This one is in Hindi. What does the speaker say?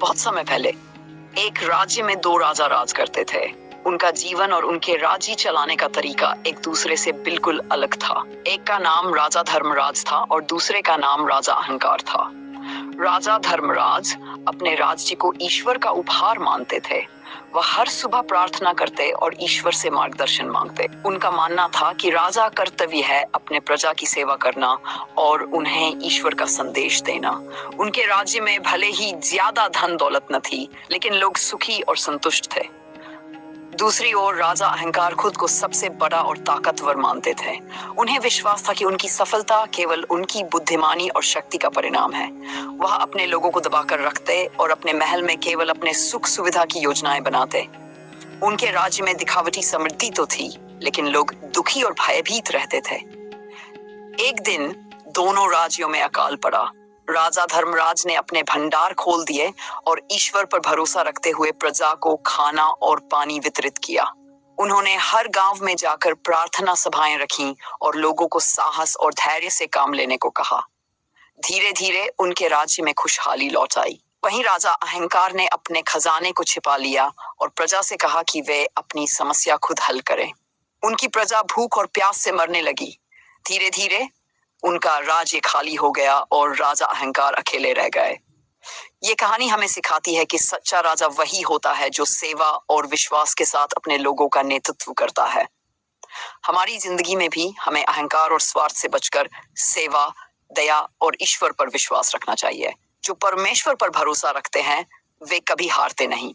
बहुत समय पहले एक राज्य में दो राजा राज करते थे। उनका जीवन और उनके राज्य चलाने का तरीका एक दूसरे से बिल्कुल अलग था। एक का नाम राजा धर्मराज था और दूसरे का नाम राजा अहंकार था। राजा धर्मराज अपने राज्य को ईश्वर का उपहार मानते थे। वह हर सुबह प्रार्थना करते और ईश्वर से मार्गदर्शन मांगते। उनका मानना था कि राजा कर्तव्य है अपने प्रजा की सेवा करना और उन्हें ईश्वर का संदेश देना। उनके राज्य में भले ही ज्यादा धन दौलत न थी, लेकिन लोग सुखी और संतुष्ट थे। दूसरी ओर राजा अहंकार खुद को सबसे बड़ा और ताकतवर मानते थे। उन्हें विश्वास था कि उनकी सफलता केवल उनकी बुद्धिमानी और शक्ति का परिणाम है। वह अपने लोगों को दबाकर रखते और अपने महल में केवल अपने सुख सुविधा की योजनाएं बनाते। उनके राज्य में दिखावटी समृद्धि तो थी, लेकिन लोग दुखी और भयभीत रहते थे। एक दिन दोनों राज्यों में अकाल पड़ा। राजा धर्मराज ने अपने भंडार खोल दिए और ईश्वर पर भरोसा रखते हुए प्रजा को खाना और पानी वितरित किया। उन्होंने हर गांव में जाकर प्रार्थना सभाएं रखी और लोगों को साहस और धैर्य से काम लेने को कहा। धीरे धीरे उनके राज्य में खुशहाली लौट आई। वहीं राजा अहंकार ने अपने खजाने को छिपा लिया और प्रजा से कहा कि वे अपनी समस्या खुद हल करें। उनकी प्रजा भूख और प्यास से मरने लगी। धीरे धीरे उनका राज्य खाली हो गया और राजा अहंकार अकेले रह गए। ये कहानी हमें सिखाती है कि सच्चा राजा वही होता है जो सेवा और विश्वास के साथ अपने लोगों का नेतृत्व करता है। हमारी जिंदगी में भी हमें अहंकार और स्वार्थ से बचकर सेवा, दया और ईश्वर पर विश्वास रखना चाहिए। जो परमेश्वर पर भरोसा रखते हैं वे कभी हारते नहीं।